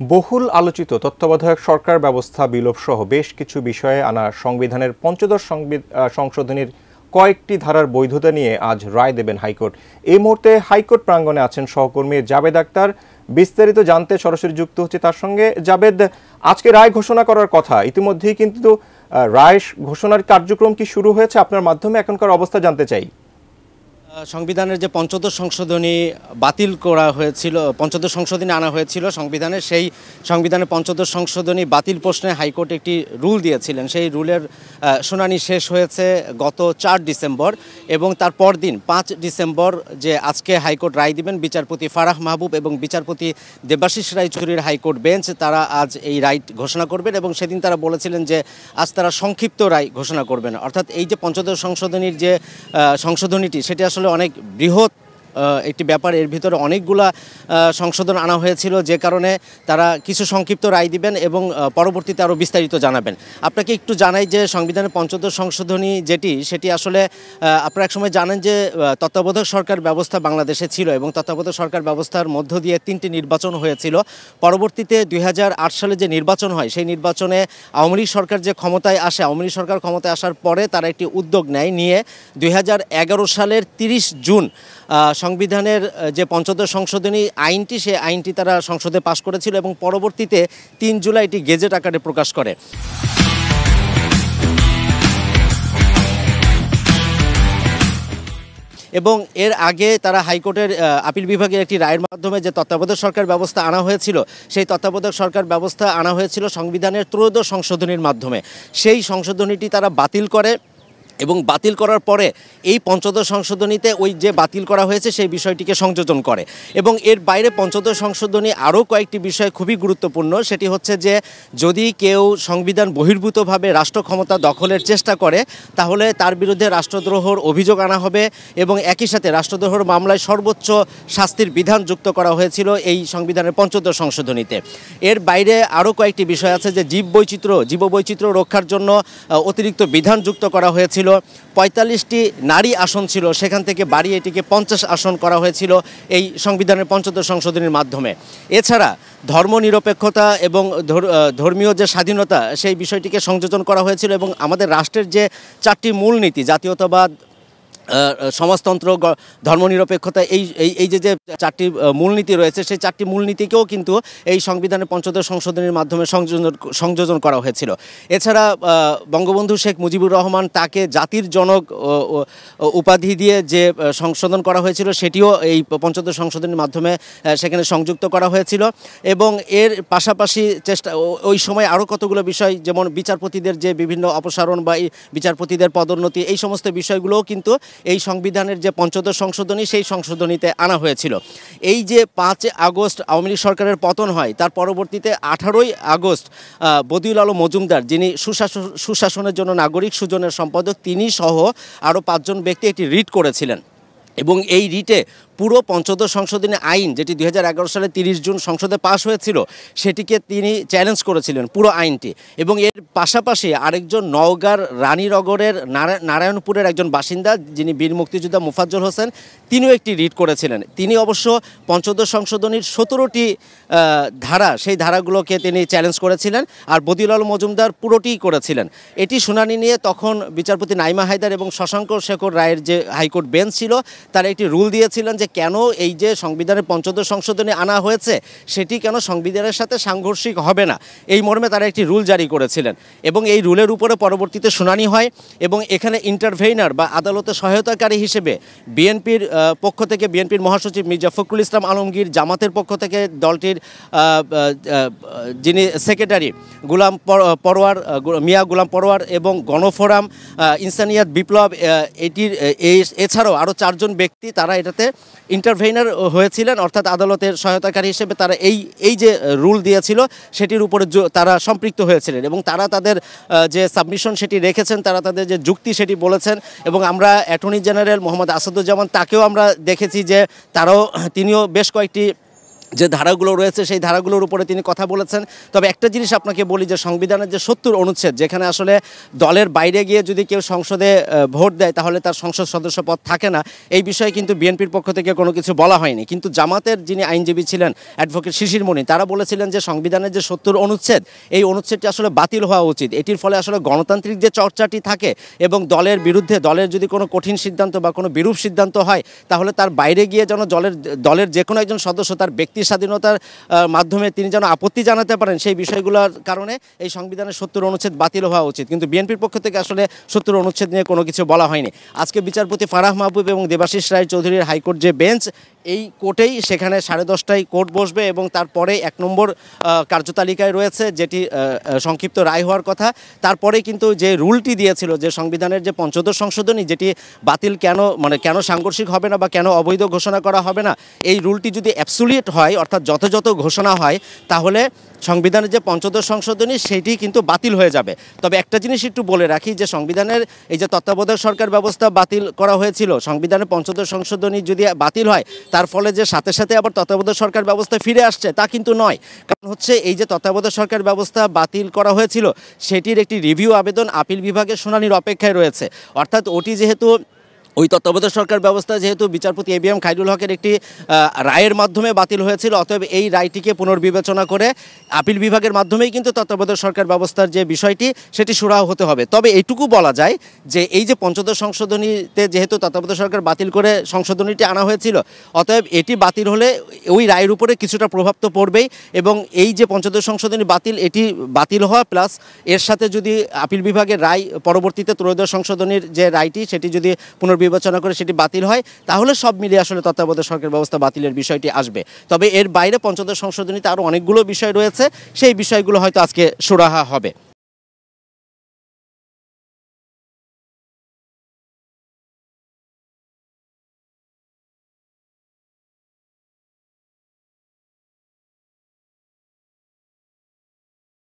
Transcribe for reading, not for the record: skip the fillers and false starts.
বহুল আলোচিত তত্ত্বাবধায়ক সরকার ব্যবস্থা বিলোপ সহ বেশ কিছু বিষয়ে আনা সংবিধানের পঞ্চদশ সংশোধনীর কয়েকটি ধারার বৈধতা নিয়ে আজ রায় দেবেন হাইকোর্ট। এই মুহূর্তে হাইকোর্ট প্রাঙ্গণে আছেন সহকর্মী জাবেদ আক্তার। বিস্তারিত জানতে সরাসরি যুক্ত হচ্ছে তার সঙ্গে। জাবেদ, আজকে রায় ঘোষণা করার কথা, ইতিমধ্যেই কিন্তু রায় ঘোষণার কার্যক্রম কি শুরু হয়েছে? আপনার মাধ্যমে এখনকার অবস্থা জানতে চাই। সংবিধানের যে পঞ্চদশ সংশোধনী বাতিল করা হয়েছিল, পঞ্চদশ সংশোধনী আনা হয়েছিল সংবিধানে, সেই সংবিধানের পঞ্চদশ সংশোধনী বাতিল প্রশ্নে হাইকোর্ট একটি রুল দিয়েছিলেন। সেই রুলের শুনানি শেষ হয়েছে গত 4 ডিসেম্বর এবং তার পরদিন 5 ডিসেম্বর যে আজকে হাইকোর্ট রায় দিবেন বিচারপতি ফারাহ মাহবুব এবং বিচারপতি দেবাশিস রায়চৌধুরীর হাইকোর্ট বেঞ্চ, তারা আজ এই রায় ঘোষণা করবেন এবং সেদিন তারা বলেছিলেন যে আজ তারা সংক্ষিপ্ত রায় ঘোষণা করবেন। অর্থাৎ এই যে পঞ্চদশ সংশোধনীর যে সংশোধনীটি, সেটি আসলে অনেক বৃহৎ একটি ব্যাপার। এর ভিতরে অনেকগুলা সংশোধন আনা হয়েছিল, যে কারণে তারা কিছু সংক্ষিপ্ত রায় দিবেন এবং পরবর্তীতে আরও বিস্তারিত জানাবেন। আপনাকে একটু জানাই যে সংবিধানের পঞ্চদশ সংশোধনী সেটি আসলে আপনারা একসময় জানেন যে তত্ত্বাবধায়ক সরকার ব্যবস্থা বাংলাদেশে ছিল এবং তত্ত্বাবধায়ক সরকার ব্যবস্থার মধ্য দিয়ে 3টি নির্বাচন হয়েছিল। পরবর্তীতে 2008 সালে যে নির্বাচন হয়, সেই নির্বাচনে আওয়ামী লীগ সরকার যে ক্ষমতায় আসে, আওয়ামী লীগ সরকার ক্ষমতায় আসার পরে তারা একটি উদ্যোগ নিয়ে 2011 সালের 30 জুন সংবিধানের যে পঞ্চদশ সংশোধনী আইনটি, সেই আইনটি তারা সংসদে পাশ করেছিল এবং পরবর্তীতে 3 জুলাই এটি গেজেট আকারে প্রকাশ করে। এবং এর আগে তারা হাইকোর্টের আপিল বিভাগের একটি রায়ের মাধ্যমে যে তত্ত্বাবধায়ক সরকার ব্যবস্থা আনা হয়েছিল, সেই তত্ত্বাবধায়ক সরকার ব্যবস্থা আনা হয়েছিল সংবিধানের ত্রয়োদশ সংশোধনীর মাধ্যমে। সেই সংশোধনীটি তারা বাতিল করে এবং বাতিল করার পরে এই পঞ্চদশ সংশোধনীতে ওই যে বাতিল করা হয়েছে সেই বিষয়টিকে সংযোজন করে। এবং এর বাইরে পঞ্চদশ সংশোধনী আরও কয়েকটি বিষয় খুবই গুরুত্বপূর্ণ। সেটি হচ্ছে যে যদি কেউ সংবিধান বহির্ভূতভাবে রাষ্ট্র ক্ষমতা দখলের চেষ্টা করে, তাহলে তার বিরুদ্ধে রাষ্ট্রদ্রোহের অভিযোগ আনা হবে এবং একই সাথে রাষ্ট্রদ্রোহের মামলায় সর্বোচ্চ শাস্তির বিধান যুক্ত করা হয়েছিল এই সংবিধানের পঞ্চদশ সংশোধনীতে। এর বাইরে আরও কয়েকটি বিষয় আছে যে জীববৈচিত্র্য রক্ষার জন্য অতিরিক্ত বিধান যুক্ত করা হয়েছিল। 45টি নারী আসন ছিল, সেখান থেকে বাড়িয়ে এটিকে 50 আসন করা হয়েছিল এই সংবিধানের পঞ্চদশ সংশোধনীর মাধ্যমে। এছাড়া ধর্মনিরপেক্ষতা এবং ধর্মীয় যে স্বাধীনতা, সেই বিষয়টিকে সংযোজন করা হয়েছিল এবং আমাদের রাষ্ট্রের যে 4টি মূলনীতি, জাতীয়তাবাদ, সমাজতন্ত্র, ধর্মনিরপেক্ষতা, এই যে 4টি মূলনীতি রয়েছে, সেই 4টি মূলনীতিকেও কিন্তু এই সংবিধানের পঞ্চদশ সংশোধনীর মাধ্যমে সংযোজন করা হয়েছিল। এছাড়া বঙ্গবন্ধু শেখ মুজিবুর রহমান, তাকে জাতির জনক উপাধি দিয়ে যে সংশোধন করা হয়েছিল, সেটিও এই পঞ্চদশ সংশোধনীর মাধ্যমে সেখানে সংযুক্ত করা হয়েছিল। এবং এর পাশাপাশি ওই সময় আরও কতগুলো বিষয়, যেমন বিচারপতিদের যে বিভিন্ন অপসারণ বা বিচারপতিদের পদোন্নতি, এই সমস্ত বিষয়গুলোও কিন্তু এই সংবিধানের যে পঞ্চদশ সংশোধনী, সেই সংশোধনীতে আনা হয়েছিল। এই যে 5 আগস্ট আওয়ামী লীগ সরকারের পতন হয়, তার পরবর্তীতে 18ই আগস্ট বদিউল আলম মজুমদার, যিনি সুশাসনের জন্য নাগরিক সুজনের সম্পাদক, তিনি সহ আরও 5 জন ব্যক্তি একটি রিট করেছিলেন এবং এই রিটে পুরো পঞ্চদশ সংশোধনী আইন, যেটি 2011 সালে 30 জুন সংসদে পাশ হয়েছিল, সেটিকে তিনি চ্যালেঞ্জ করেছিলেন পুরো আইনটি। এবং এর পাশাপাশি আরেকজন নওগাঁর রানীনগরের নারায়ণপুরের একজন বাসিন্দা, যিনি বীর মুক্তিযোদ্ধা মোফাজ্জল হোসেন, তিনিও একটি রিট করেছিলেন। তিনি অবশ্য পঞ্চদশ সংশোধনীর 17টি ধারা, সেই ধারাগুলোকে তিনি চ্যালেঞ্জ করেছিলেন, আর বদিউল আলম মজুমদার পুরোটিই করেছিলেন। এটি শুনানি নিয়ে তখন বিচারপতি নাইমা হায়দার এবং শশাঙ্ক শেখর রায়ের যে হাইকোর্ট বেঞ্চ ছিল, তারা একটি রুল দিয়েছিলেন যে কেন এই যে সংবিধানের পঞ্চদশ সংশোধনী আনা হয়েছে, সেটি কেন সংবিধানের সাথে সাংঘর্ষিক হবে না, এই মর্মে তারা একটি রুল জারি করেছিলেন। এবং এই রুলের উপরে পরবর্তীতে শুনানি হয় এবং এখানে ইন্টারভেইনার বা আদালতে সহায়তাকারী হিসেবে বিএনপির পক্ষ থেকে বিএনপির মহাসচিব মির্জা ফখরুল ইসলাম আলমগীর, জামাতের পক্ষ থেকে দলটির যিনি সেক্রেটারি মিয়া গোলাম পরোয়ার এবং গণফোরাম, ইনসানিয়াত বিপ্লব, এছাড়াও আরও 4 জন ব্যক্তি তারা এটাতে ইন্টারভেইনার হয়েছিলেন, অর্থাৎ আদালতের সহায়তাকারী হিসেবে তারা এই যে রুল দিয়েছিল সেটির উপরে তারা সম্পৃক্ত হয়েছিলেন এবং তারা তাদের যে সাবমিশন সেটি রেখেছেন, তারা তাদের যে যুক্তি সেটি বলেছেন। এবং আমরা অ্যাটর্নি জেনারেল মোহাম্মদ আসাদুজ্জামান, তাকেও আমরা দেখেছি যে তিনিও বেশ কয়েকটি যে ধারাগুলো রয়েছে সেই ধারাগুলোর উপরে তিনি কথা বলেছেন। তবে একটা জিনিস আপনাকে বলি যে সংবিধানের যে ৭০ অনুচ্ছেদ, যেখানে আসলে দলের বাইরে গিয়ে যদি কেউ সংসদে ভোট দেয় তাহলে তার সংসদ সদস্য পদ থাকে না, এই বিষয়ে কিন্তু বিএনপির পক্ষ থেকে কোনো কিছু বলা হয়নি। কিন্তু জামাতের যিনি আইনজীবী ছিলেন অ্যাডভোকেট শিশির মনি, তারা বলেছিলেন যে সংবিধানের যে ৭০ অনুচ্ছেদ, এই অনুচ্ছেদটি আসলে বাতিল হওয়া উচিত। এটির ফলে আসলে গণতান্ত্রিক যে চর্চাটি থাকে এবং দলের বিরুদ্ধে দলের যদি কোনো কঠিন সিদ্ধান্ত বা কোনো বিরূপ সিদ্ধান্ত হয় তাহলে তার বাইরে গিয়ে যেন দলের যে কোনো একজন সদস্য তার ব্যক্তি স্বাধীনতার মাধ্যমে তিনি যেন আপত্তি জানাতে পারেন, সেই বিষয়গুলোর কারণে এই সংবিধানের ৭০ অনুচ্ছেদ বাতিল হওয়া উচিত। কিন্তু বিএনপির পক্ষ থেকে আসলে ৭০ অনুচ্ছেদ নিয়ে কোনো কিছু বলা হয়নি। আজকে বিচারপতি ফারাহ মাহবুব এবং দেবাশিস রায় চৌধুরীর হাইকোর্ট যে বেঞ্চ, এই কোর্টেই সেখানে 10:30টায় কোর্ট বসবে এবং তারপরে 1 নম্বর কার্যতালিকায় রয়েছে যেটি সংক্ষিপ্ত রায় হওয়ার কথা। তারপরে কিন্তু যে রুলটি দিয়েছিল যে সংবিধানের যে পঞ্চদশ সংশোধনী, যেটি বাতিল কেন সাংঘর্ষিক হবে না বা কেন অবৈধ ঘোষণা করা হবে না, এই রুলটি যদি অ্যাবসোলিউট হয় অর্থাৎ যথাযথ ঘোষণা হয় তাহলে সংবিধানের যে পঞ্চদশ সংশোধনী সেটি কিন্তু বাতিল হয়ে যাবে। তবে একটা জিনিস একটু বলে রাখি যে সংবিধানের এই যে তত্ত্বাবধায়ক সরকার ব্যবস্থা বাতিল করা হয়েছিল, সংবিধানের পঞ্চদশ সংশোধনী যদি বাতিল হয় তার ফলে যে সাথে সাথে আবার তত্ত্বাবধায়ক সরকার ব্যবস্থা ফিরে আসছে তা কিন্তু নয়। কারণ হচ্ছে এই যে তত্ত্বাবধায়ক সরকার ব্যবস্থা বাতিল করা হয়েছিল সেটির একটি রিভিউ আবেদন আপিল বিভাগের শুনানির অপেক্ষায় রয়েছে। অর্থাৎ ওটি যেহেতু ওই তত্ত্বাবধায়ক সরকার ব্যবস্থা যেহেতু বিচারপতি এবিএম খায়রুল হকের একটি রায়ের মাধ্যমে বাতিল হয়েছিল, অতএব এই রায়টিকে পুনর্বিবেচনা করে আপিল বিভাগের মাধ্যমেই কিন্তু তত্ত্বাবধায়ক সরকার ব্যবস্থার যে বিষয়টি সেটি সুরাহা হতে হবে। তবে এইটুকু বলা যায় যে এই যে পঞ্চদশ সংশোধনীতে যেহেতু তত্ত্বাবধায়ক সরকার বাতিল করে সংশোধনীটি আনা হয়েছিল, অতএব এটি বাতিল হলে ওই রায়ের উপরে কিছুটা প্রভাব তো পড়বেই এবং এই যে পঞ্চদশ সংশোধনী বাতিল, এটি বাতিল হওয়া প্লাস এর সাথে যদি আপিল বিভাগের রায় পরবর্তীতে ত্রয়োদশ সংশোধনীর যে রায়টি সেটি যদি বিবেচনা করে সেটি বাতিল হয় তাহলে সব মিলিয়ে আসলে তত্ত্বাবধায়ক সরকার ব্যবস্থা বাতিলের বিষয়টি আসবে। তবে এর বাইরে পঞ্চদশ সংশোধনীতে আরও অনেকগুলো বিষয় রয়েছে, সেই বিষয়গুলো হয়তো আজকে সুরাহা হবে।